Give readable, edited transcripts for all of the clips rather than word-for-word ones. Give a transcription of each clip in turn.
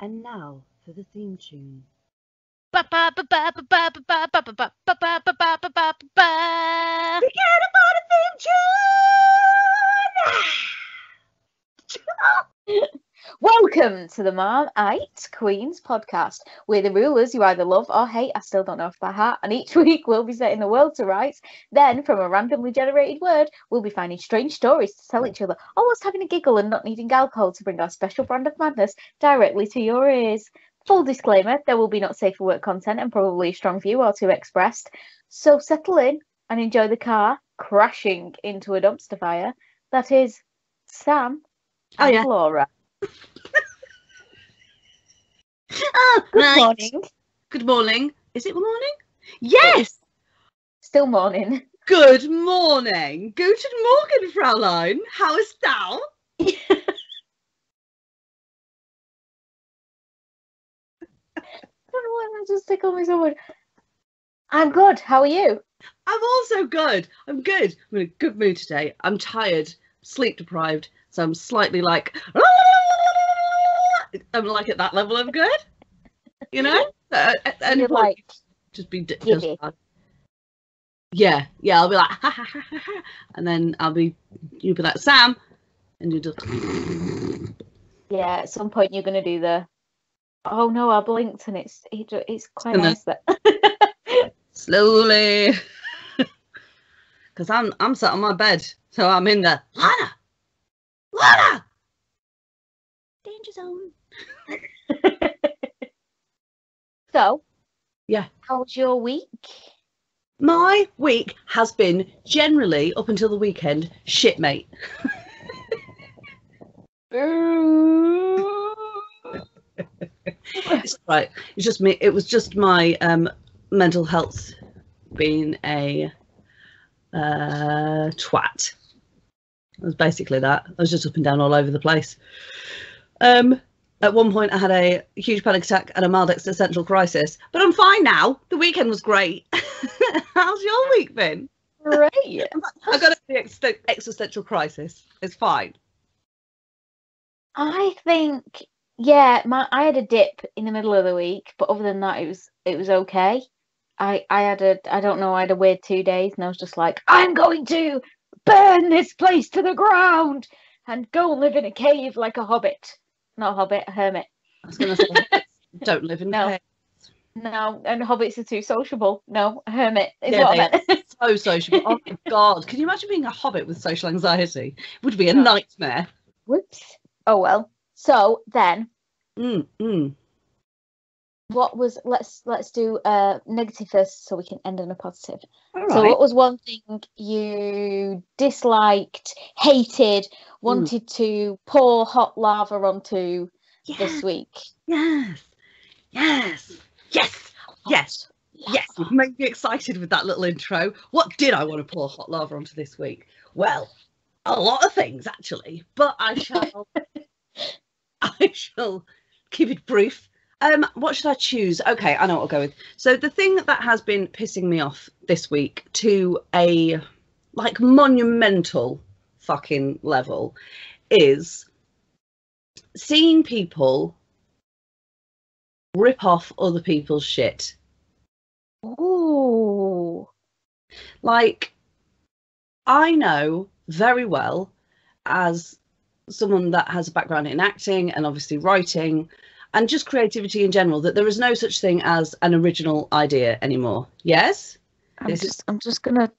And now for the theme tune. Forget about the theme tune! Welcome to the Marmite Queens podcast. We're the rulers you either love or hate. I still don't know if by heart. And each week we'll be setting the world to rights. Then, from a randomly generated word, we'll be finding strange stories to tell each other, almost having a giggle and not needing alcohol to bring our special brand of madness directly to your ears. Full disclaimer, there will be not safe for work content and probably a strong view or two expressed. So settle in and enjoy the car crashing into a dumpster fire. That is Sam and Laura. Good morning. Good morning. Is it morning? Yes! Still morning. Good morning. Guten Morgen, Fraulein. How ist thou? That just tickled me so much. I'm good. How are you? I'm also good. I'm good. I'm in a good mood today. I'm tired, sleep deprived, so I'm slightly like... I'm like at that level of good, you know? And you're like... Just be... Giddy. Yeah, I'll be like... Ha, ha, ha, ha, ha. And then you'll be like, Sam, and you just... Yeah, at some point you're going to do the... Oh no, I blinked and it's quite nice there. Slowly, because I'm sat on my bed, so I'm in the Lana, danger zone. So, yeah, how was your week? My week has been generally, up until the weekend, shit, mate. It's right. It's just me. It was just my mental health being a twat. It was basically that. I was just up and down all over the place. At one point, I had a huge panic attack and a mild existential crisis, but I'm fine now. The weekend was great. How's your week been? Great. I got the existential crisis. It's fine. I think. Yeah, I had a dip in the middle of the week, but other than that, it was okay. I had a weird 2 days, and I was just like, I'm going to burn this place to the ground and go and live in a cave like a hobbit. Not a hobbit, a hermit. I was going to say, don't live in caves. No, and hobbits are too sociable. No, a hermit is what I meant. So sociable. Oh my God. Can you imagine being a hobbit with social anxiety? It would be a nightmare. Whoops. Oh well. So then, what was let's do negative first, so we can end on a positive. All so right. What was one thing you disliked, hated, wanted to pour hot lava onto this week? Yes. You've made me excited with that little intro. What did I want to pour hot lava onto this week? Well, a lot of things actually, but I shall keep it brief. What should I choose? Okay, I know what I'll go with. So the thing that has been pissing me off this week to a monumental fucking level is seeing people rip off other people's shit. Ooh. I know very well, as someone that has a background in acting and obviously writing and just creativity in general, that there is no such thing as an original idea anymore. Yes? I'm just gonna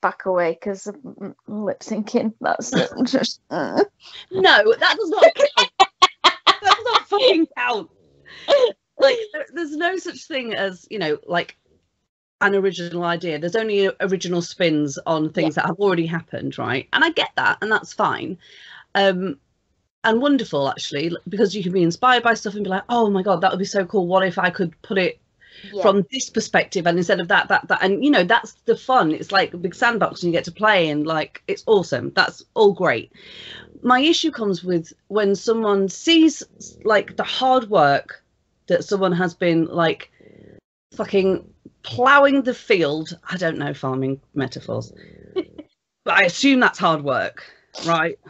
back away because I'm lip syncing. That's just No, that does not count. That does not fucking count. There's no such thing as, an original idea. There's only original spins on things that have already happened, right? And I get that, and that's fine. And wonderful, actually, because you can be inspired by stuff and be like, oh my God, that would be so cool. What if I could put it from this perspective, and instead of that, and that's the fun. It's like a big sandbox and you get to play, and it's awesome. That's all great. My issue comes with when someone sees the hard work that someone has been fucking ploughing the field. I don't know farming metaphors, but I assume that's hard work, right?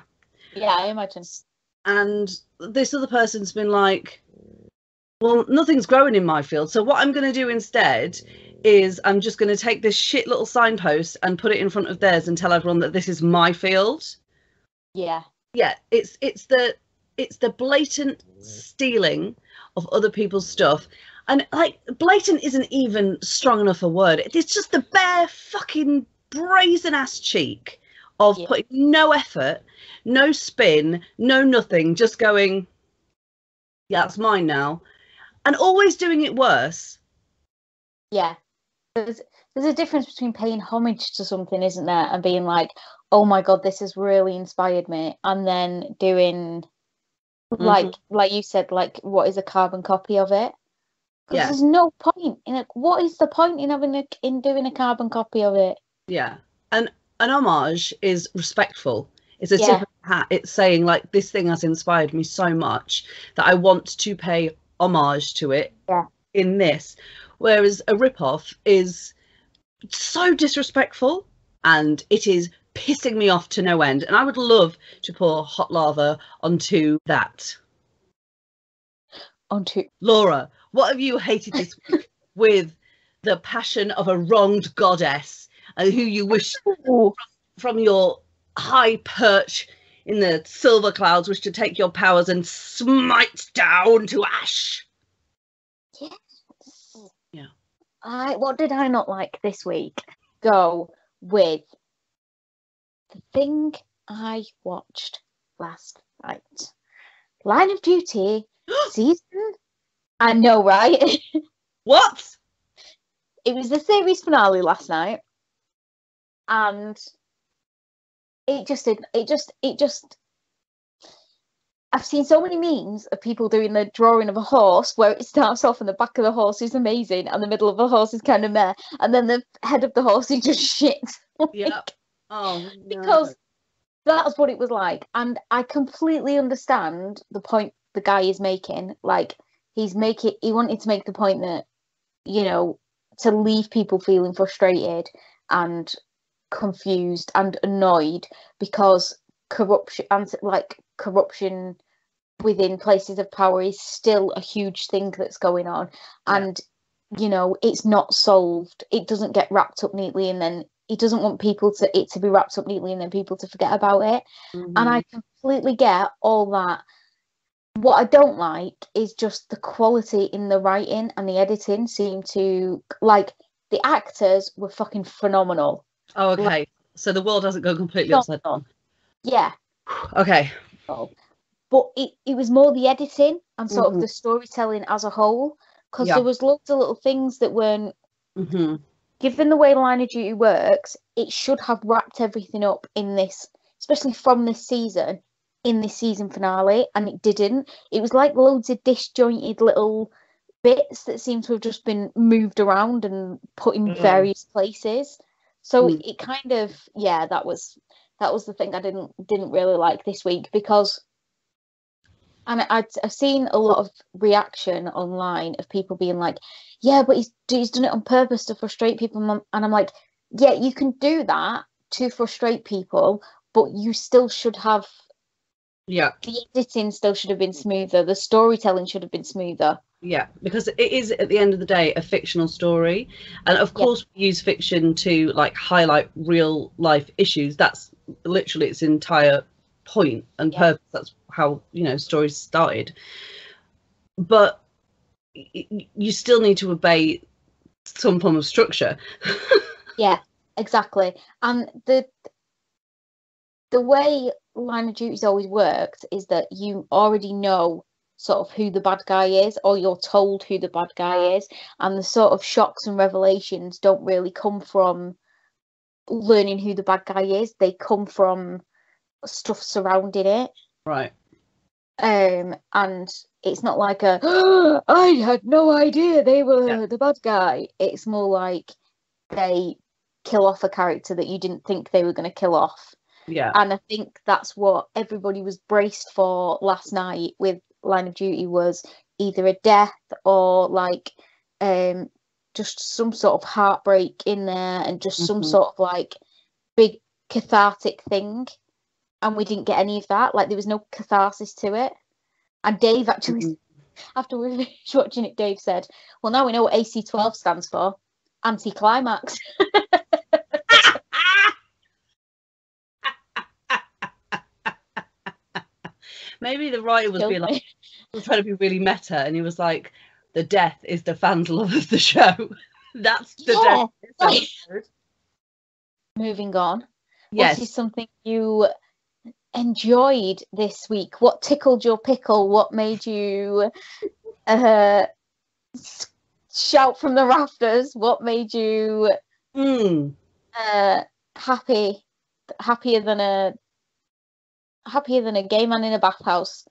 Yeah, I imagine. And this other person's been like, well, nothing's growing in my field. So what I'm going to do instead is I'm just going to take this shit little signpost and put it in front of theirs and tell everyone that this is my field. Yeah. Yeah, it's the blatant stealing of other people's stuff. And like, blatant isn't even strong enough a word. It's just the bare fucking brazen ass cheek of putting no effort, no spin, no nothing, just going, yeah, that's mine now. And always doing it worse. Yeah. There's a difference between paying homage to something, isn't there? And being like, oh my God, this has really inspired me. And then doing, like you said, like, what is a carbon copy of it? Because there's no point in it. What is the point in in doing a carbon copy of it? Yeah. And an homage is respectful. It's a tip of the hat. It's saying, like, this thing has inspired me so much that I want to pay homage to it in this. Whereas a rip-off is so disrespectful and it is pissing me off to no end. And I would love to pour hot lava onto that. Laura, what have you hated this week with the passion of a wronged goddess and who you wish from your high perch in the silver clouds wish to take your powers and smite down to ash? Yes. Yeah. What did I not like this week? Go with the thing I watched last night. Line of Duty season. I know, right? What? It was the series finale last night, and it just. I've seen so many memes of people doing the drawing of a horse where it starts off and the back of the horse is amazing and the middle of the horse is kind of meh, and then the head of the horse is just shit. Yeah. Oh, no. Because that's what it was like, and I completely understand the point the guy is making. Like, he wanted to make the point that, you know, to leave people feeling frustrated and confused and annoyed because corruption within places of power is still a huge thing that's going on, and you know, it's not solved. It doesn't get wrapped up neatly, and then he doesn't want it to be wrapped up neatly and then people to forget about it. And I completely get all that. What I don't like is just the quality in the writing and the editing seemed to, like, the actors were fucking phenomenal. Oh, okay. Like, so the world hasn't gone completely upside down. Yeah. Okay. But it was more the editing and sort of the storytelling as a whole, because there was loads of little things that weren't, given the way Line of Duty works, it should have wrapped everything up in this, especially from this season, in this season finale, and it didn't. It was like loads of disjointed little bits that seem to have just been moved around and put in various places. So it kind of, that was the thing I didn't really like this week, because, and I've seen a lot of reaction online of people being like, yeah, but he's done it on purpose to frustrate people, and I'm like, yeah, you can do that to frustrate people, but you still should have, the editing still should have been smoother, the storytelling should have been smoother. Yeah, because it is, at the end of the day, a fictional story, and of course we use fiction to, like, highlight real life issues. That's literally its entire point and purpose. That's how, you know, stories started. But you still need to obey some form of structure. Yeah, exactly. And the way Line of Duty's always worked is that you already know sort of who the bad guy is, or you're told who the bad guy is, and the sort of shocks and revelations don't really come from learning who the bad guy is. They come from stuff surrounding it. Right. And it's not like I had no idea they were the bad guy. It's more like they kill off a character that you didn't think they were going to kill off. Yeah. And I think that's what everybody was braced for last night with Line of Duty, was either a death or like just some sort of heartbreak in there, and just some sort of like big cathartic thing. And we didn't get any of that. Like, there was no catharsis to it. And Dave actually after we finished watching it, Dave said, well, now we know what AC-12 stands for. Anti-climax. Maybe the writer was being like, was trying to be really meta, and he was like, the death is the fans' love of the show. That's the death. Moving on. Yes. What is something you enjoyed this week? What tickled your pickle? What made you shout from the rafters? What made you happier than a gay man in a bathhouse?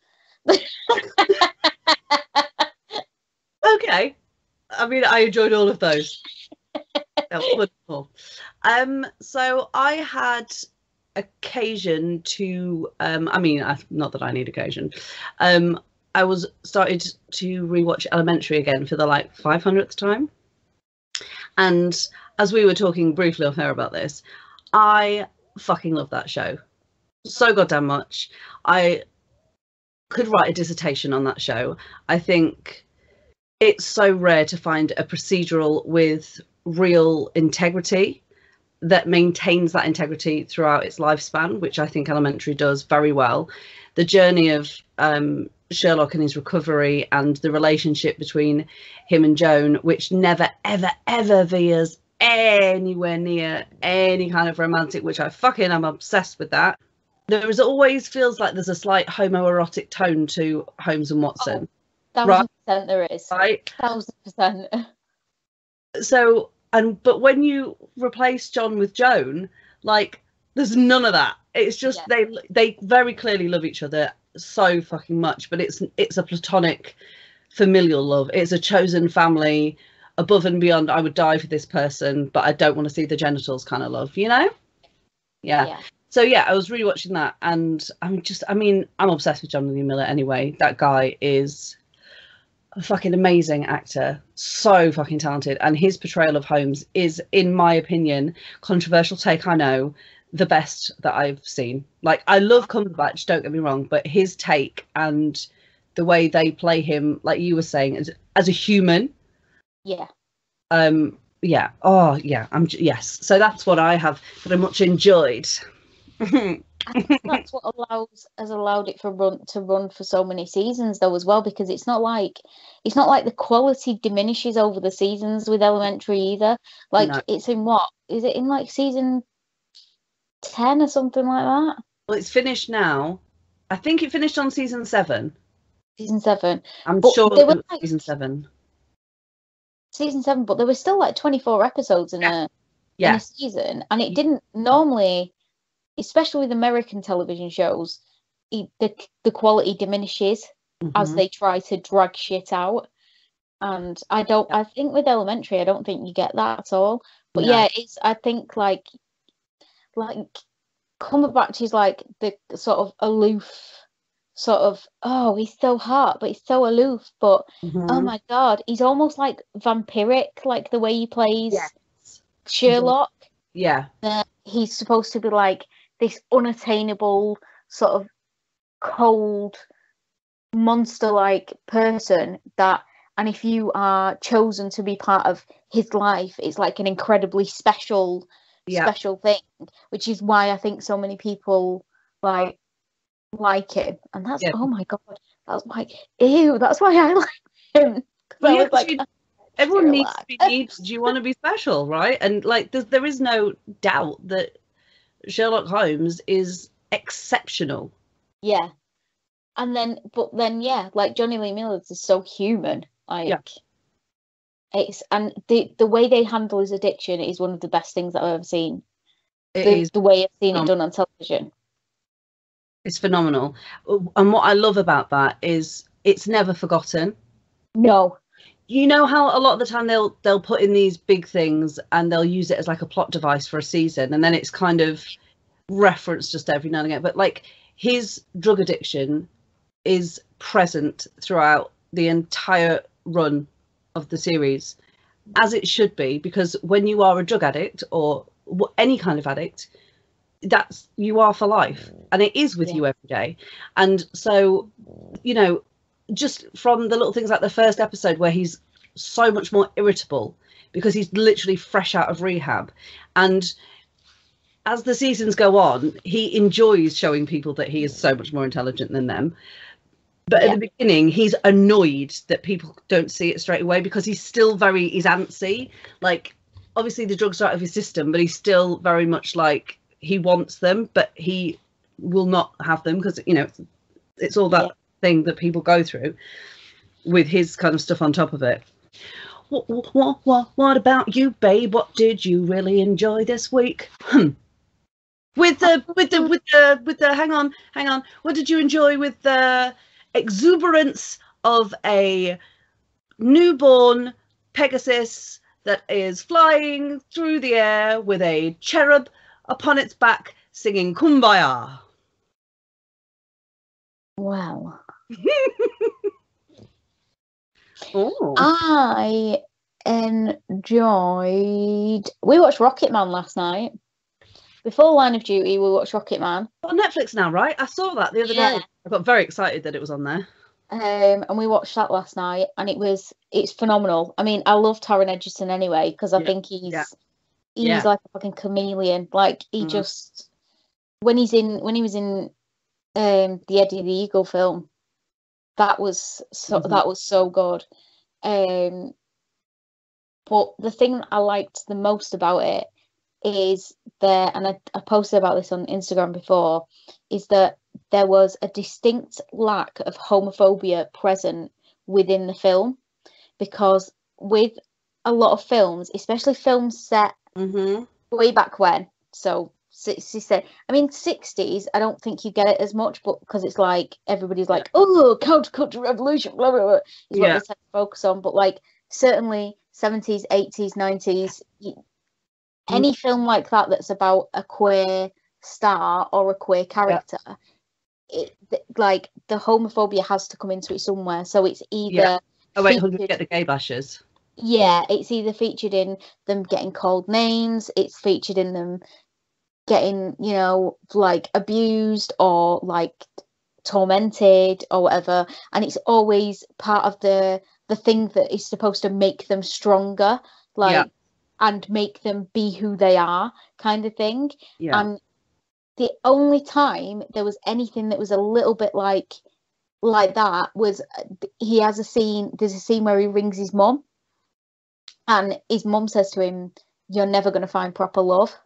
Okay. I mean, I enjoyed all of those. That was wonderful. So I had occasion to, not that I need occasion. I started to rewatch Elementary again for the 500th time. And as we were talking briefly off air about this, I fucking love that show so goddamn much. I could write a dissertation on that show. I think it's so rare to find a procedural with real integrity that maintains that integrity throughout its lifespan, which I think Elementary does very well. The journey of Sherlock and his recovery, and the relationship between him and Joan, which never ever ever veers anywhere near any kind of romantic, which I'm obsessed with that. There always feels like there's a slight homoerotic tone to Holmes and Watson. 1000% there is. Right? 1000%. So, but when you replace John with Joan, there's none of that. It's just they very clearly love each other so fucking much, but it's a platonic familial love. It's a chosen family, above and beyond, I would die for this person, but I don't want to see the genitals kind of love, yeah. So yeah, I was rewatching that, and I'm obsessed with John Lee Miller anyway. That guy is a fucking amazing actor, so fucking talented, and his portrayal of Holmes is, in my opinion, controversial take, I know, the best that I've seen. I love Cumberbatch, don't get me wrong, but his take and the way they play him, like you were saying, as a human. Yeah. Yes. So that's what I have very much enjoyed. I think that's what has allowed it to run for so many seasons though as well, because it's not like the quality diminishes over the seasons with Elementary either. No. It's in what? Is it in season 10 or something like that? Well, it's finished now. I think it finished on season 7. Season 7. I'm sure it was season 7. Season 7, but there were still 24 episodes in a season, and it didn't normally, especially with American television shows, the quality diminishes as they try to drag shit out. And I think with Elementary, I don't think you get that at all. But I think Cumberbatch is the sort of aloof, sort of, oh, he's so hot, but he's so aloof, but oh my god, he's almost vampiric, the way he plays Sherlock. Yeah. He's supposed to be this unattainable, sort of cold, monster-like person and if you are chosen to be part of his life, it's an incredibly special thing, which is why I think so many people like him, and that's oh my god, that's ew, that's why I like him. Everyone needs to be needs. Do you want to be special, right? And there is no doubt that Sherlock Holmes is exceptional. Yeah, but then Johnny Lee Miller is so human. It's, and the way they handle his addiction is one of the best things that I've ever seen. The way I've seen it done on television. It's phenomenal. And what I love about that is it's never forgotten. No. You know how a lot of the time they'll put in these big things and they'll use it as a plot device for a season, and then it's kind of referenced just every now and again. But his drug addiction is present throughout the entire run of the series, as it should be, because when you are a drug addict or any kind of addict, you are for life, and it is with you every day. And so just from the little things like the first episode where he's so much more irritable because he's literally fresh out of rehab, and as the seasons go on, he enjoys showing people that he is so much more intelligent than them. But at the beginning, he's annoyed that people don't see it straight away because he's antsy. Like, obviously the drugs are out of his system, but he's still very much like, he wants them, but he will not have them because, you know, it's all that thing that people go through with his kind of stuff on top of it. What about you, babe? What did you really enjoy this week? With the hang on. What did you enjoy with the exuberance of a newborn Pegasus that is flying through the air with a cherub upon its back singing Kumbaya? Wow. Oh. I enjoyed. We watched Rocket Man last night. Before Line of Duty, we watched Rocket Man. On Netflix now, right? I saw that the other day. I got very excited that it was on there. And we watched that last night, and it's phenomenal. I mean, I love Taron Egerton anyway because I think he's like a fucking chameleon. Like he just when he was in the Eddie the Eagle film, that was so good. But the thing I liked the most about it is and I posted about this on Instagram before, is that there was a distinct lack of homophobia present within the film, because with a lot of films, especially films set way back when, so 60s, I don't think you get it as much, but because it's like everybody's like, oh, counterculture revolution, blah blah blah, is what they tend to focus on. But like certainly 70s, 80s, 90s, any film like that that's about a queer star or a queer character, like the homophobia has to come into it somewhere. So it's either get the gay bashers. Yeah, it's either featured in them getting called names, it's featured in them getting, you know, like abused or like tormented or whatever, and it's always part of the thing that is supposed to make them stronger, like and make them be who they are, kind of thing. And the only time there was anything that was a little bit like that was there's a scene where he rings his mum, and his mum says to him, "You're never going to find proper love."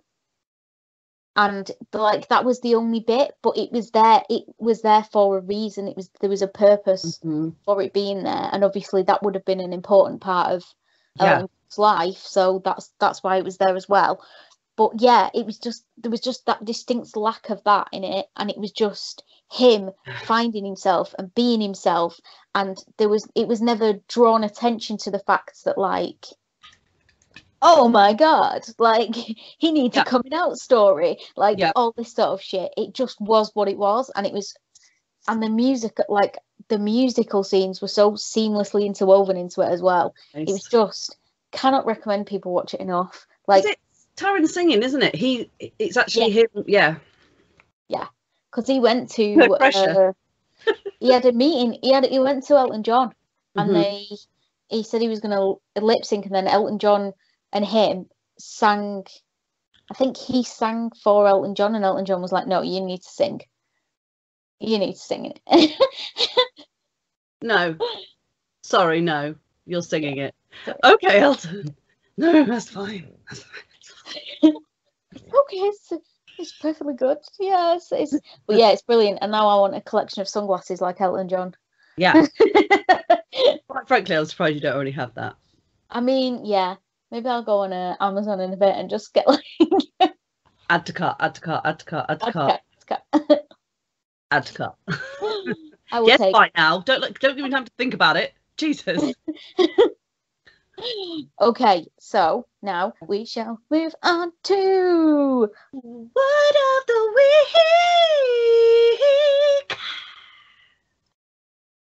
And like that was the only bit, but it was there for a reason. There was a purpose for it being there, and obviously that would have been an important part of Elton's life, so that's why it was there as well. But yeah, there was just that distinct lack of that in it, and it was just him finding himself and being himself, and it was never drawn attention to the fact that, like, oh my god, like he needs a coming out story, like all this sort of shit. It just was what it was, and the music, like the musical scenes were so seamlessly interwoven into it as well. Nice. It was just, cannot recommend people watch it enough. Like, it's Taron singing, isn't it? It's actually him. Yeah, because he went to he had a meeting. He went to Elton John, and he said he was going to lip sync, and then Elton John and him sang. I think he sang for Elton John, and Elton John was like, "No, you need to sing. You need to sing it." No, sorry, no, you're singing it. Sorry. Okay, Elton. No, that's fine. That's fine. Okay, it's perfectly good. Yes, but yeah, it's brilliant. And now I want a collection of sunglasses like Elton John. Yeah. Quite frankly, I was surprised you don't already have that. I mean, yeah, maybe I'll go on Amazon in a bit and just get like add to cart. Add to cart. I will take. Right now. Don't give me time to think about it. Jesus. Okay, so now we shall move on to Word of the Week.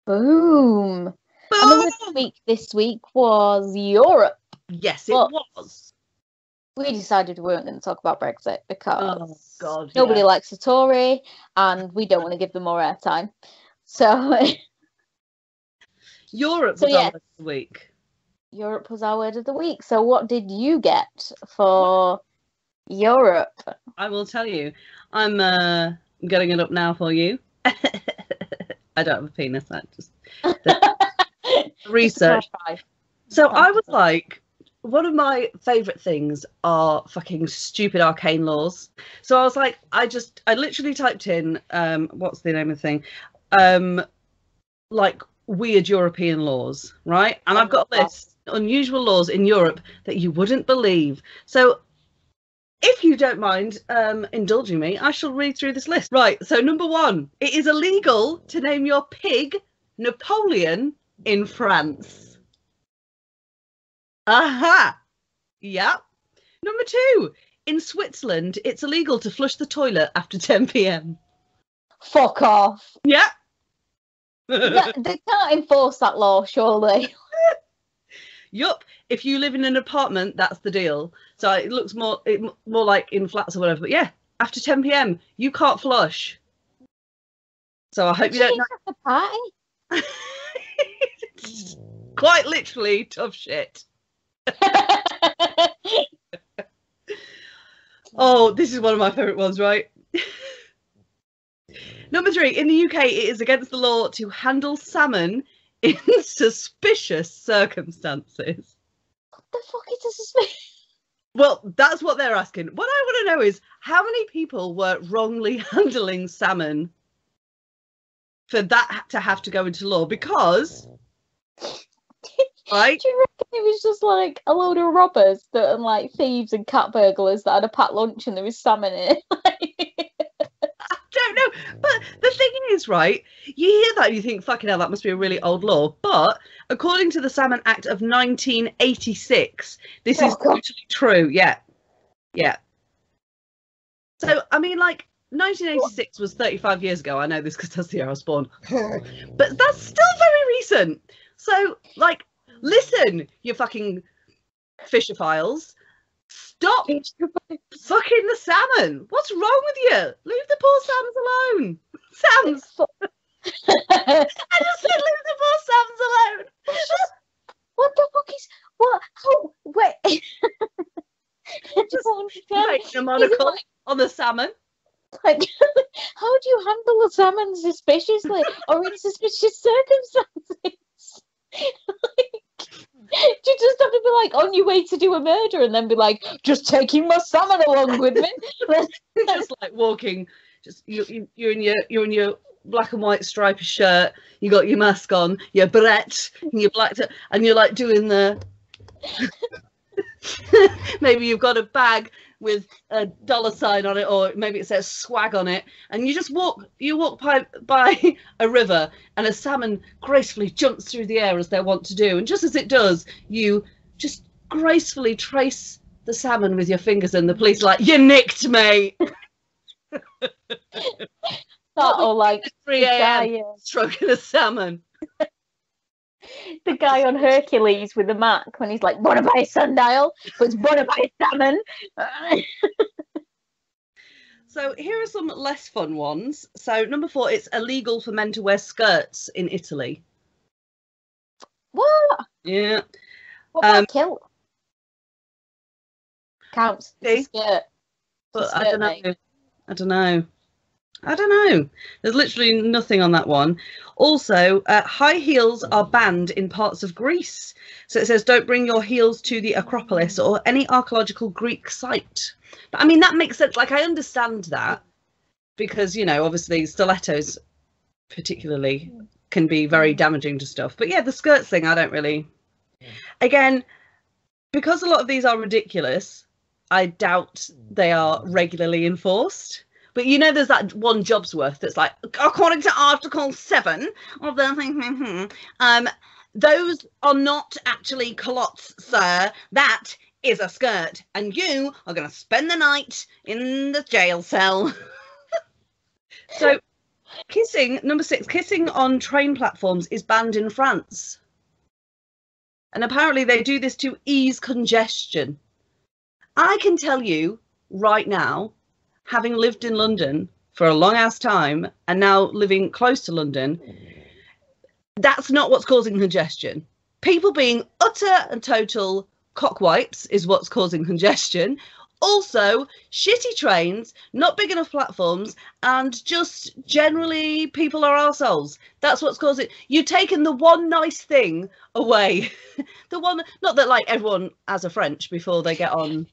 Boom. And the word of the week this week was Europe. Yes, it was. We decided we weren't going to talk about Brexit because God, nobody likes a Tory, and we don't want to give them more airtime. So Europe So was our yes, word of the week. Europe was our word of the week. So what did you get for Europe? I will tell you. I'm getting it up now for you. I don't have a penis. I just research. So I was like, one of my favourite things are fucking stupid arcane laws. So I was like, I literally typed in, what's the name of the thing? Like weird European laws, right? And I've got a list of unusual laws in Europe that you wouldn't believe. So if you don't mind indulging me, I shall read through this list. Right, so number 1, it is illegal to name your pig Napoleon in France. Aha! Yep. Number 2, in Switzerland, it's illegal to flush the toilet after 10 p.m. Fuck off. Yeah. They can't enforce that law, surely. Yup. If you live in an apartment, that's the deal. So it looks more like in flats or whatever. But yeah, after 10 p.m, you can't flush. So I hope you don't know. The party. Quite literally tough shit. Oh, this is one of my favourite ones, right? Number 3, in the UK, it is against the law to handle salmon in suspicious circumstances. What the fuck is a suspicious? Well, that's what they're asking. What I want to know is how many people were wrongly handling salmon for that to have to go into law? Because, right? Do you reckon it was just like a load of robbers and like thieves and cat burglars that had a packed lunch and there was salmon in it? I don't know. But the thing is, right, you hear that and you think, fucking hell, that must be a really old law. But according to the Salmon Act of 1986, this is totally true. Yeah. Yeah. So, I mean, like, 1986 was 35 years ago. I know this because that's the year I was born. But that's still very recent. So, like, listen, you fucking fisher-philes. Stop fucking the salmon. What's wrong with you? Leave the poor salmons alone. Salmons. I just said leave the poor salmons alone. What the fuck is what? Oh, wait. Just making a monocle on the salmon. Like, how do you handle a salmon suspiciously or in suspicious circumstances? You just have to be like on your way to do a murder and then be like, just taking my salmon along with me. Just like walking, just you're in your black and white striped shirt, you got your mask on, your beret, and your black and you're like doing the maybe you've got a bag with a dollar sign on it, or maybe it says swag on it, and you just walk by a river and a salmon gracefully jumps through the air as they want to do, and just as it does, you just gracefully trace the salmon with your fingers, and the police are like, you nicked me. That or like 3 a.m. stroking a salmon. The guy on Hercules with the Mac when he's like, wanna buy a sundial? But it's wanna buy a salmon. So here are some less fun ones. So number 4, it's illegal for men to wear skirts in Italy. What? Yeah. What about kilt? Counts. It's a skirt. But I don't know. There's literally nothing on that one. Also, high heels are banned in parts of Greece. So it says, don't bring your heels to the Acropolis or any archaeological Greek site. But I mean, that makes sense. Like, I understand that because, you know, obviously stilettos particularly can be very damaging to stuff. But yeah, the skirts thing, I don't really. Again, because a lot of these are ridiculous, I doubt they are regularly enforced. But you know, there's that one job's worth that's like, according to Article 7 of the those are not actually culottes, sir. That is a skirt, and you are going to spend the night in the jail cell. So, kissing, number 6, kissing on train platforms is banned in France. And apparently they do this to ease congestion. I can tell you right now, having lived in London for a long ass time and now living close to London, That's not what's causing congestion. People being utter and total cockwipes is what's causing congestion. Also, shitty trains, not big enough platforms, and just generally people are arseholes. That's what's causing. You've taken the one nice thing away. The one, not that like everyone has a French before they get on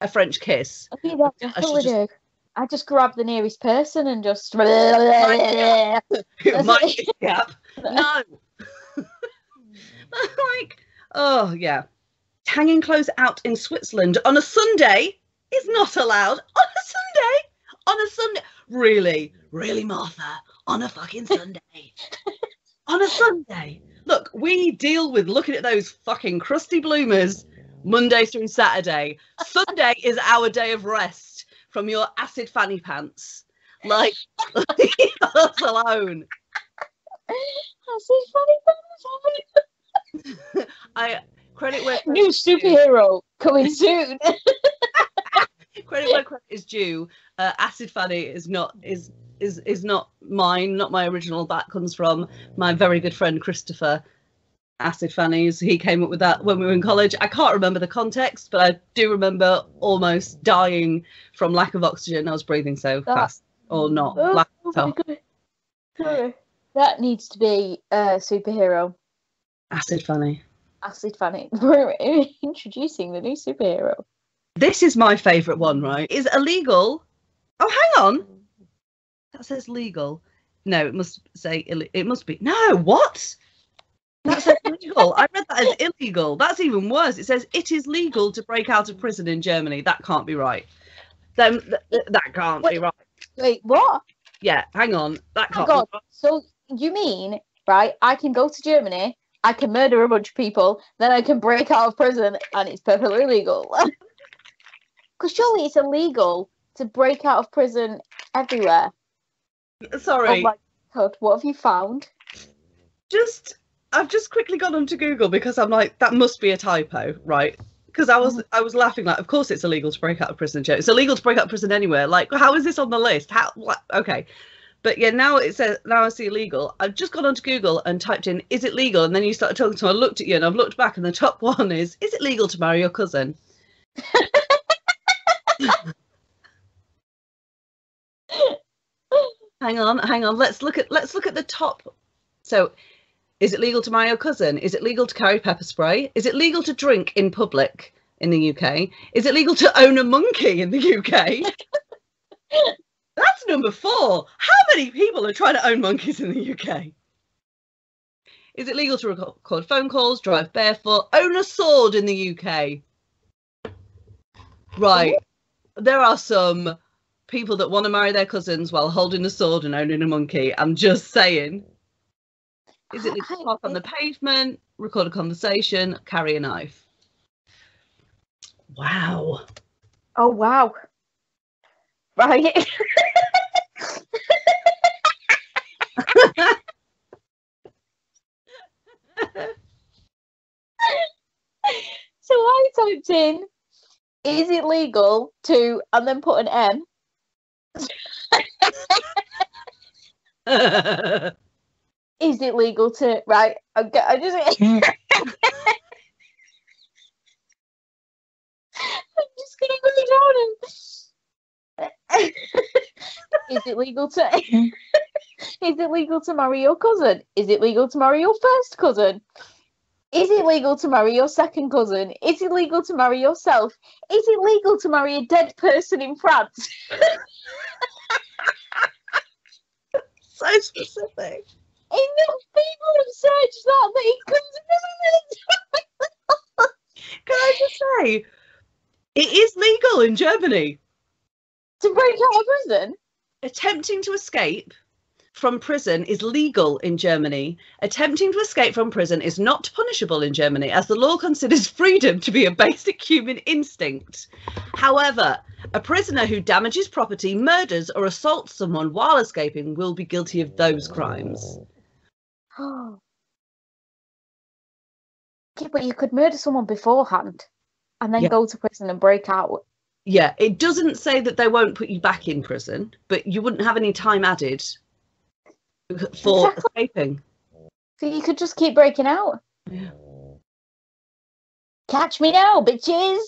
a French kiss. I think that's definitely do. I just grab the nearest person and just. My gap. No. Like, oh yeah. Hanging clothes out in Switzerland on a Sunday is not allowed. On a Sunday? On a Sunday? Really? Really, Martha? On a fucking Sunday? On a Sunday? Look, we deal with looking at those fucking crusty bloomers Monday through Saturday. Sunday is our day of rest from your acid fanny pants. Like, leave us alone. Acid fanny pants? Credit where new superhero coming soon. Credit where credit is due. Acid Fanny is not mine, not my original. That comes from my very good friend Christopher. Acid Fannies. He came up with that when we were in college. I can't remember the context, but I do remember almost dying from lack of oxygen. I was breathing so fast, or not. That needs to be a superhero. Acid Fanny. Acid Fanny. We're introducing the new superhero. This is my favourite one, right? Is illegal. Oh, hang on. That says legal. No, it must say it must be. No, what? That says legal. I read that as illegal. That's even worse. It says it is legal to break out of prison in Germany. That can't be right. Then that can't be right. Wait, what? Yeah, hang on. That can't be right. So you mean, right, I can go to Germany, I can murder a bunch of people, then I can break out of prison and it's perfectly legal. Because surely it's illegal to break out of prison everywhere. Sorry. Oh my God, what have you found? I've just quickly gone onto Google because I'm like, that must be a typo, right? Because I was laughing like, of course it's illegal to break out of prison. It's illegal to break out of prison anywhere. Like, how is this on the list? How? What? Okay. But yeah, now it says, now I see illegal. I've just gone onto Google and typed in, is it legal? And then you started talking to me. I looked at you and I've looked back and the top one is it legal to marry your cousin? Hang on. Let's look at the top. So, is it legal to marry your cousin? Is it legal to carry pepper spray? Is it legal to drink in public in the UK? Is it legal to own a monkey in the UK? That's number 4. How many people are trying to own monkeys in the UK? Is it legal to record phone calls, drive barefoot, own a sword in the UK? Right. There are some people that want to marry their cousins while holding a sword and owning a monkey. I'm just saying. Is it legal to park on the pavement, record a conversation, carry a knife? Wow. Oh, wow. Right. So I typed in, is it legal to, and then put an M. Is it legal to, right, okay, I just, I'm just going to go down and, is it legal to, is it legal to marry your cousin? Is it legal to marry your first cousin? Is it legal to marry your second cousin? Is it legal to marry yourself? Is it legal to marry a dead person in France? So specific. Enough people have searched that it comes to Can I just say, it is legal in Germany. To break out of prison? Attempting to escape from prison is legal in Germany. Attempting to escape from prison is not punishable in Germany, as the law considers freedom to be a basic human instinct. However, a prisoner who damages property, murders, or assaults someone while escaping will be guilty of those crimes. Yeah, but you could murder someone beforehand and then go to prison and break out. Yeah, it doesn't say that they won't put you back in prison, but you wouldn't have any time added for escaping. So you could just keep breaking out. Yeah. Catch me now, bitches.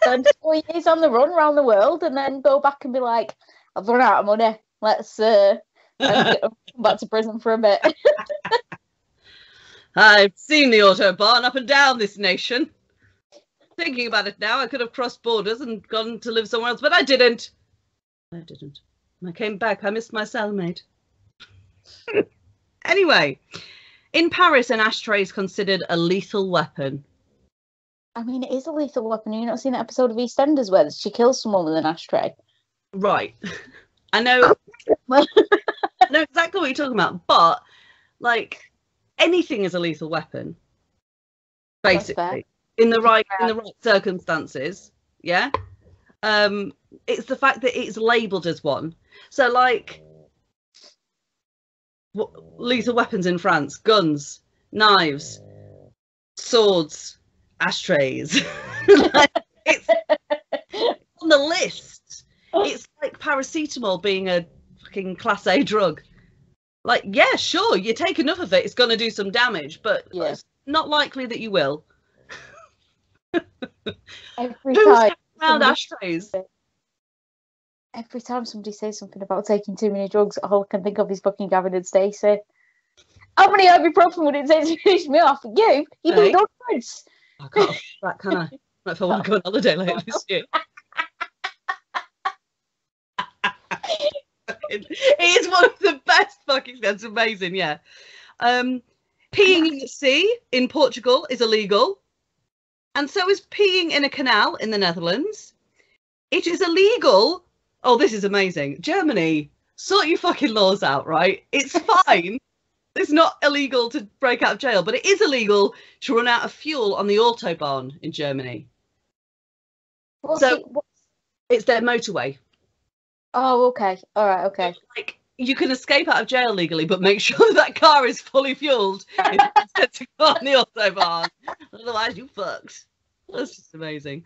Spend 4 years on the run around the world and then go back and be like, I've run out of money. Let's come back to prison for a bit. I've seen the Autobahn up and down this nation. Thinking about it now, I could have crossed borders and gone to live somewhere else, but I didn't. When I came back, I missed my cellmate. Anyway, in Paris, an ashtray is considered a lethal weapon. I mean, it is a lethal weapon. You've not seen that episode of EastEnders where she kills someone with an ashtray? Right. I know. I know exactly what you're talking about, but like anything is a lethal weapon, basically, in the right circumstances. Yeah. It's the fact that it's labelled as one. So, like, lethal weapons in France: guns, knives, swords, ashtrays. Like, it's on the list. It's like paracetamol being a fucking class A drug. Like, yeah, sure, you take enough of it, it's going to do some damage, but it's not likely that you will. Every time around ashtrays. Every time somebody says something about taking too many drugs, all I can think of is fucking Gavin and Stacey. How many ibuprofen would it take to finish me off? You need drugs. I can't afford that, can I? Not if I want to go on holiday later this year. It is one of the best fucking. That's amazing, yeah. Peeing in the sea in Portugal is illegal, and so is peeing in a canal in the Netherlands. It is illegal. Oh, this is amazing. Germany, sort your fucking laws out, right? It's fine. It's not illegal to break out of jail, but it is illegal to run out of fuel on the Autobahn in Germany. It's their motorway. Oh, okay. All right, okay. So, like, you can escape out of jail legally, but make sure that car is fully fueled instead to go on the Autobahn. Otherwise, you fucked. That's just amazing.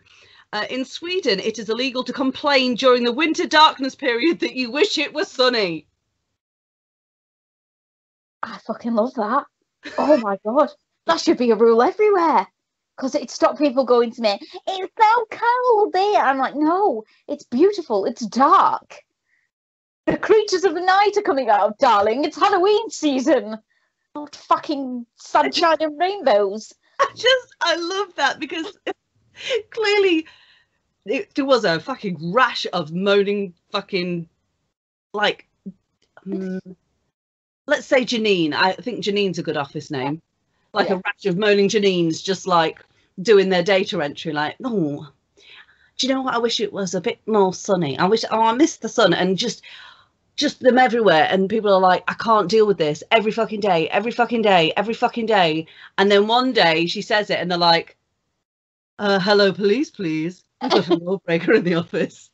In Sweden, it is illegal to complain during the winter darkness period that you wish it was sunny. I fucking love that. Oh my God. That should be a rule everywhere. Because it'd stop people going to me, it's so cold there. I'm like, no, it's beautiful. It's dark. The creatures of the night are coming out, darling. It's Halloween season. Not fucking sunshine and rainbows. I love that because clearly there was a fucking rash of moaning fucking, like, let's say Janine. I think Janine's a good office name. Like a rash of moaning Janines just like doing their data entry, like, oh, do you know what? I wish it was a bit more sunny. I miss the sun, and just them everywhere. And people are like, I can't deal with this every fucking day, every fucking day, every fucking day. And then one day she says it and they're like, hello, police, please. We've got a lawbreaker in the office.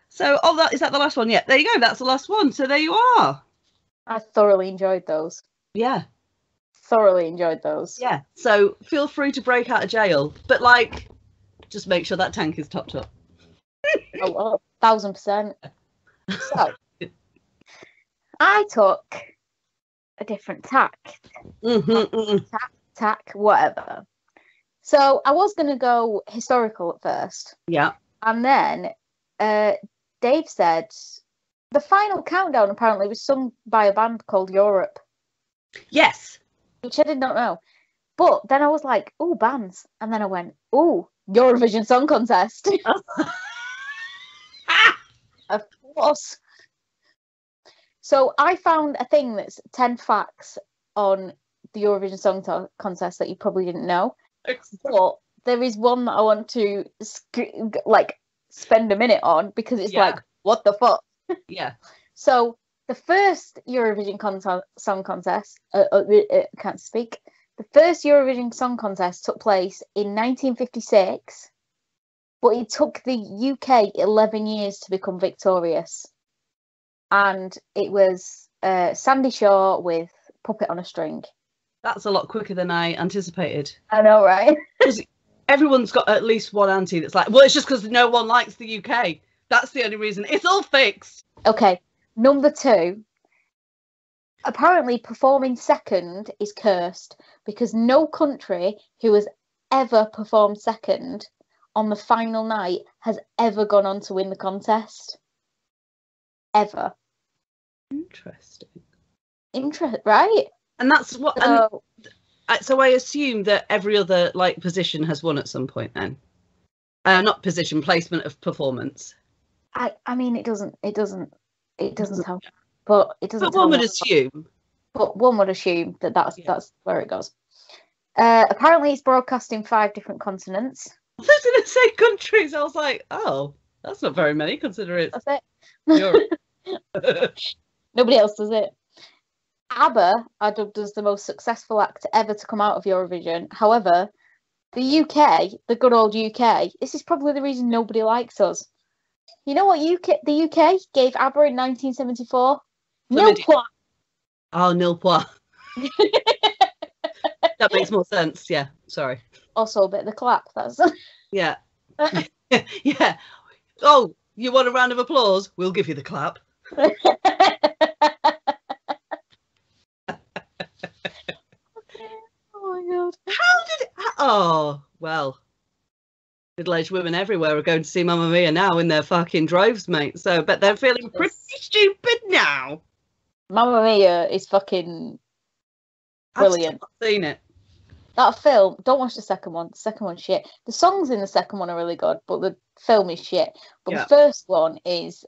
So, is that the last one? Yeah, there you go. That's the last one. So there you are. I thoroughly enjoyed those. Yeah. Thoroughly enjoyed those. Yeah. So feel free to break out of jail, but like, just make sure that tank is topped up. Oh, well, 1000%. So, I took a different tack. Tack, whatever. So I was going to go historical at first. Yeah. And then Dave said the final countdown apparently was sung by a band called Europe. Yes. Which I did not know. But then I was like, oh, bands. And then I went, oh, Eurovision Song Contest. Of course. So I found a thing that's 10 facts on the Eurovision Song Contest that you probably didn't know. But there is one that I want to spend a minute on because it's like, what the fuck? Yeah. So the first Eurovision Song Contest, I can't speak. The first Eurovision Song Contest took place in 1956, but it took the UK 11 years to become victorious. And it was Sandy Shaw with Puppet on a String. That's a lot quicker than I anticipated. I know, right? Because everyone's got at least one auntie that's like, well, it's just because no one likes the UK. That's the only reason. It's all fixed. Okay, number 2. Apparently, performing second is cursed because no country who has ever performed second on the final night has ever gone on to win the contest. Ever. Interesting. Right? And that's what. So, So I assume that every other like position has won at some point. Then, not position, placement of performance. I mean, it doesn't tell, but it doesn't. But one would assume. But one would assume that's where it goes. Apparently, it's broadcast in 5 different continents. I was going to say countries. I was like, oh, that's not very many, considering it's That's Europe. it. Nobody else does it. ABBA are dubbed as the most successful act ever to come out of Eurovision. However, the UK, the good old UK, this is probably the reason nobody likes us. You know what the UK gave ABBA in 1974? Nil point. Oh, nil point. That makes more sense. Yeah, sorry. Also a bit of the clap. That's yeah. Yeah. Oh, you want a round of applause? We'll give you the clap. Oh my god. How did it? Oh, well. Middle-aged women everywhere are going to see Mamma Mia now in their fucking droves, mate. So I bet they're feeling pretty stupid now. Mamma Mia is fucking brilliant. I've still not seen it. That film, don't watch the second one. The second one's shit. The songs in the second one are really good, but the film is shit. But the first one is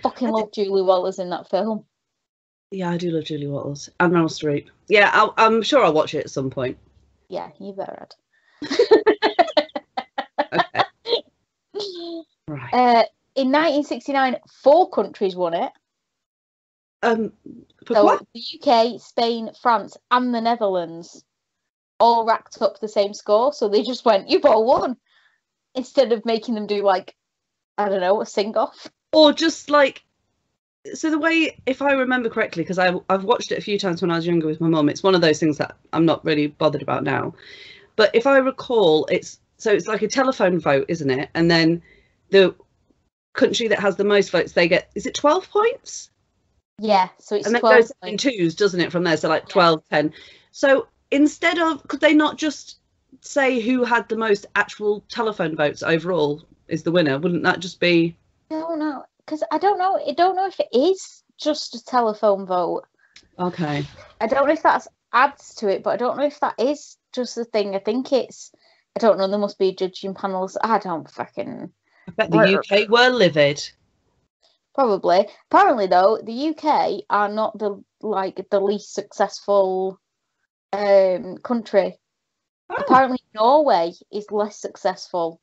fucking love Julie Walters in that film. Yeah, I do love Julie Walters and Meryl Streep. Yeah, I'm sure I'll watch it at some point. Yeah, you better add. Okay. Right. In 1969, 4 countries won it. So what? the UK, Spain, France, and the Netherlands all racked up the same score. So they just went, "You've all won," instead of making them do like, I don't know, a sing-off. Or just like, so the way, if I remember correctly, because I've watched it a few times when I was younger with my mum. It's one of those things that I'm not really bothered about now. But if I recall, it's like a telephone vote, isn't it? And then the country that has the most votes, they get, is it 12 points? Yeah, so it's and then 12 goes in twos, doesn't it, from there? So like 12, 10. So instead of, could they not just say who had the most actual telephone votes overall is the winner? Wouldn't that just be? I don't know, because I don't know if it is just a telephone vote. Okay. I don't know if that adds to it, but I don't know if that is just the thing. I think it's, I don't know, there must be judging panels. I don't fucking... I bet the UK were livid. Probably. Apparently, though, the UK are not the least successful country. Oh. Apparently, Norway is less successful.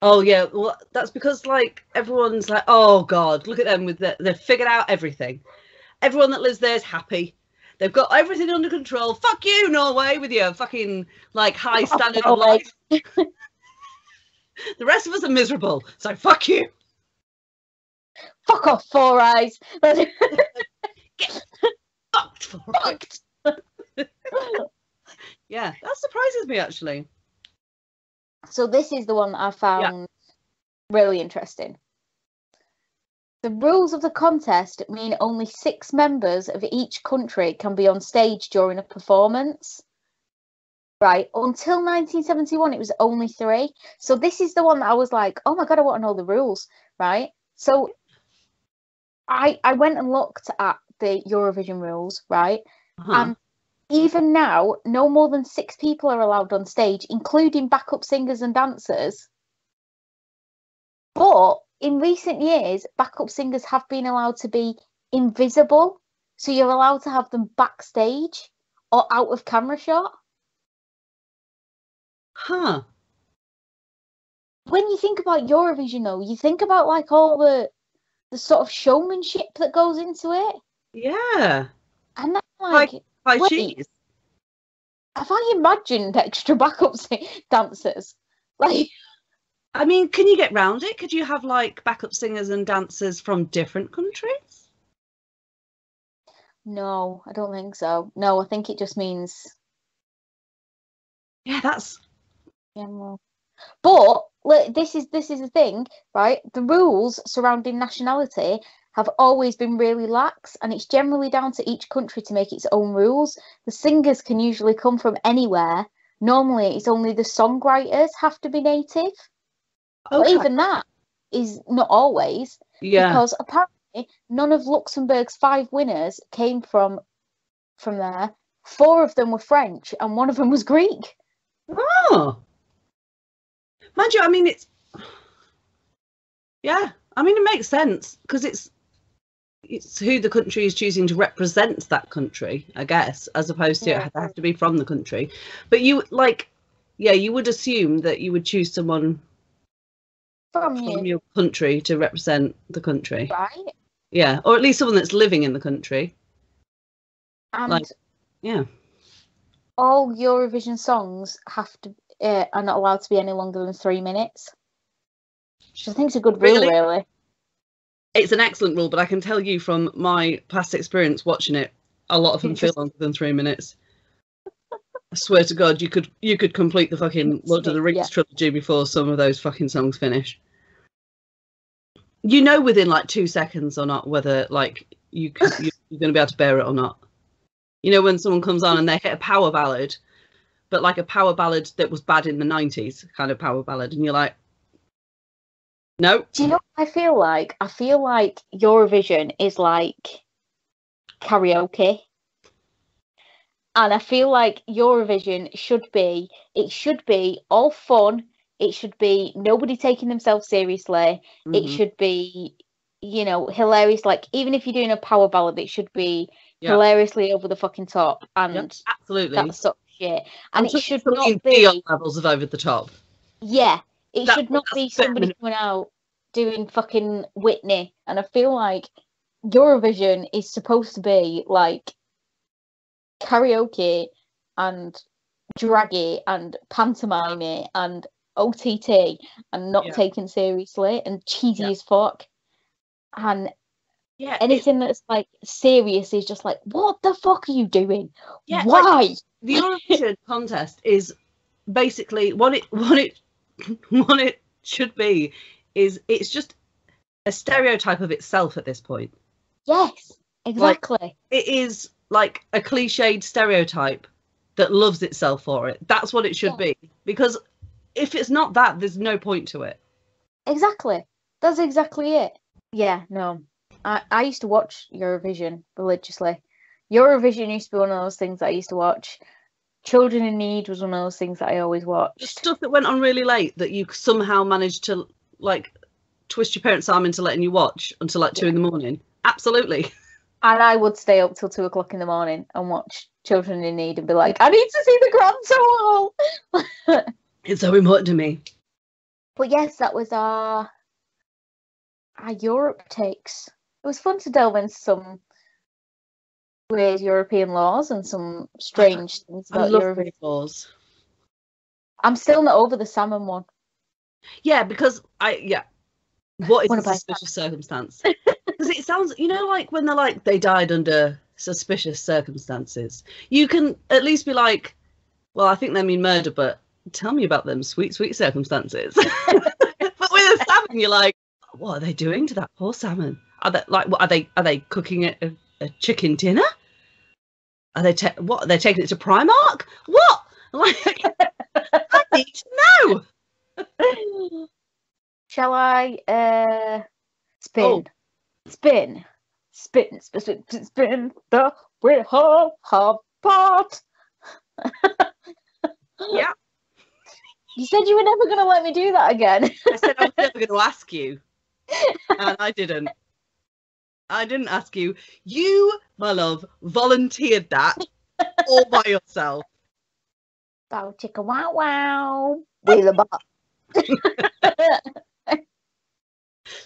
Oh yeah, well that's because like everyone's like, oh god, look at them they've figured out everything. Everyone that lives there is happy. They've got everything under control. Fuck you, Norway, with your fucking like high standard of life. The rest of us are miserable, so fuck you. Fuck off, Four Eyes. Get fucked, Four Eyes. Yeah, that surprises me actually. So this is the one that I found really interesting. The rules of the contest mean only 6 members of each country can be on stage during a performance. Right, until 1971, it was only 3. So this is the one that I was like, oh my god, I want to know the rules, right? So I went and looked at the Eurovision rules, right? And even now, no more than 6 people are allowed on stage, including backup singers and dancers. But in recent years, backup singers have been allowed to be invisible. So you're allowed to have them backstage or out of camera shot. Huh. When you think about Eurovision, though, you think about like all the sort of showmanship that goes into it. Yeah. And then like, cheese. Have I imagined extra backup dancers? Like, I mean, can you get round it? Could you have like backup singers and dancers from different countries? No, I don't think so. No, I think it just means. Yeah, that's. Yeah, well. But look, this is the thing, right? The rules surrounding nationality have always been really lax, and it's generally down to each country to make its own rules. The singers can usually come from anywhere. Normally, it's only the songwriters have to be native. But Okay. even that is not always, Yeah. because apparently none of Luxembourg's 5 winners came from there. 4 of them were French, and 1 of them was Greek. Oh. Mind you, I mean, it makes sense because it's who the country is choosing to represent that country, I guess, as opposed to it have to be from the country. But you you would assume that you would choose someone from your country to represent the country, right? Yeah, or at least someone that's living in the country. And yeah, all Eurovision songs are not allowed to be any longer than 3 minutes, which I think is a good rule, really. It's an excellent rule, but I can tell you from my past experience watching it, a lot of them feel longer than 3 minutes. I swear to God, you could complete the fucking Lord of the Rings trilogy before some of those fucking songs finish. You know within like 2 seconds or not whether like you're going to be able to bear it or not. You know when someone comes on and they hit a power ballad, but like a power ballad that was bad in the 90s kind of power ballad, and you're like, no. Do you know what I feel like? I feel like Eurovision is like karaoke. And I feel like Eurovision should be all fun. It should be nobody taking themselves seriously. Mm-hmm. It should be, hilarious. Like, even if you're doing a power ballad, it should be hilariously over the fucking top. And absolutely. That sort of shit. And it should not be levels of over the top. Yeah. It should not be somebody coming out doing fucking Whitney. And I feel like Eurovision is supposed to be like karaoke and draggy and pantomime and OTT and not taken seriously and cheesy as fuck. And anything that's like serious is just like, what the fuck are you doing? Why? Like, the Eurovision contest is basically what it should be is it's just a stereotype of itself at this point. Yes, exactly. Like, it is like a cliched stereotype that loves itself for it. That's what it should be. Because if it's not that, there's no point to it. Exactly. That's exactly it. Yeah, no. I used to watch Eurovision religiously. Eurovision used to be one of those things that I used to watch. Children in Need was one of those things that I always watched. The stuff that went on really late that you somehow managed to like twist your parents' arm into letting you watch until like 2 a.m. Absolutely. And I would stay up till 2 o'clock in the morning and watch Children in Need and be like, I need to see the grand total. It's so important to me. But yes, that was our Europe takes. It was fun to delve into some weird European laws and some strange things about Eurovision. Laws. I'm still not over the salmon one. Yeah, because what is a suspicious circumstance? Because it sounds, like when they're like they died under suspicious circumstances. You can at least be like, well, I think they mean murder, but tell me about them sweet, sweet circumstances. But with a salmon, you're like, what are they doing to that poor salmon? Are they like, what are they cooking a chicken dinner? Are they what? Are they taking it to Primark? What? Like, I need to know. Shall I spin the wheel apart? Yeah. You said you were never going to let me do that again. I said I was never going to ask you, and I didn't. I didn't ask you. You, my love, volunteered that all by yourself. Bow chicka wow wow. Wheel a bar.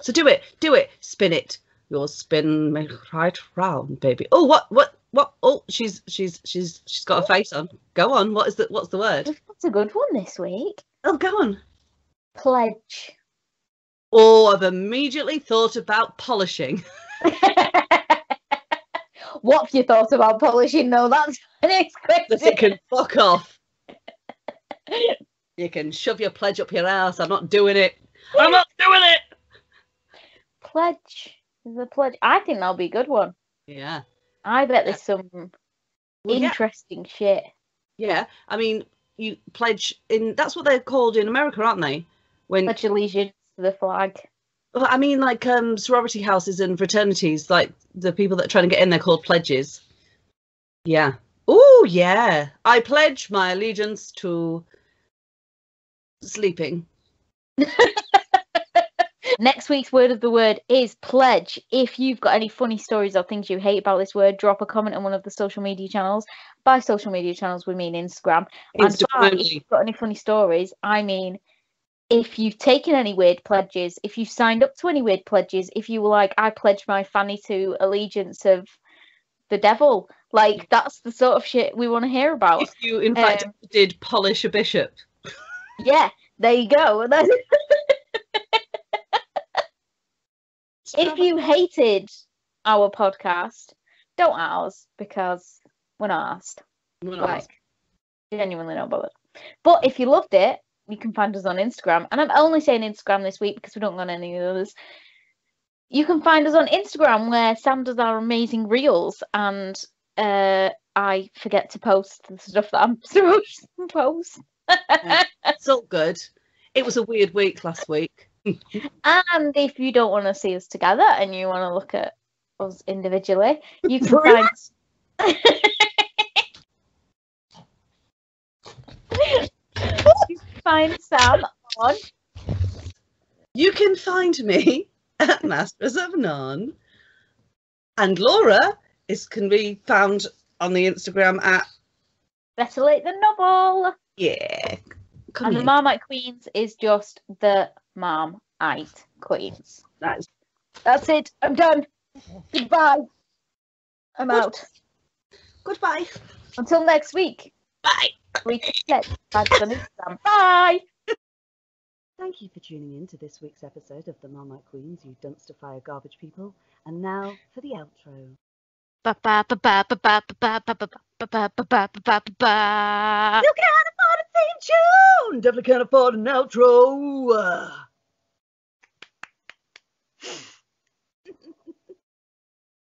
So do it, spin it. You'll spin me right round, baby. Oh, what? Oh, she's got a face on. Go on. What's the word? That's a good one this week. Oh, go on. Pledge. Oh, I've immediately thought about polishing. What have you thought about polishing? No, that's the next question. That it can fuck off. You can shove your pledge up your ass. I'm not doing it. I'm not doing it. Pledge. The pledge. I think that'll be a good one. Yeah. I bet there's some interesting shit. Yeah. I mean, you pledge in. That's what they're called in America, aren't they? When pledge allegiance to the flag. Well, I mean, like sorority houses and fraternities, like the people that are trying to get in, they're called pledges. Yeah. Oh, yeah. I pledge my allegiance to sleeping. Next week's word of the word is pledge. If you've got any funny stories or things you hate about this word, drop a comment on one of the social media channels. By social media channels, we mean Instagram. And by, if you've got any funny stories, I mean if you've taken any weird pledges, if you've signed up to any weird pledges, if you were like, I pledge my fanny to allegiance of the devil, like that's the sort of shit we want to hear about. If you, in fact, did polish a bishop. Yeah, there you go. If you hated our podcast, don't at us because we're not asked. We're not asked. Genuinely not bothered. But if you loved it, you can find us on Instagram. And I'm only saying Instagram this week because we don't got any others. You can find us on Instagram where Sam does our amazing reels and I forget to post the stuff that I'm supposed to post. It's all good. It was a weird week last week. And if you don't want to see us together and you want to look at us individually, you can find you can find Sam on. You can find me at Masters of None, and Laura can be found on the Instagram at Better Late Than Novel. Yeah. And the Marmite Queens is just the Marmite Queens. That's it. I'm done. Goodbye. I'm out. Goodbye. Until next week. Bye. Bye. Thank you for tuning in to this week's episode of the Marmite Queens, you dumpster fire garbage people. And now for the outro. You can't afford a theme tune. Definitely can't afford an outro.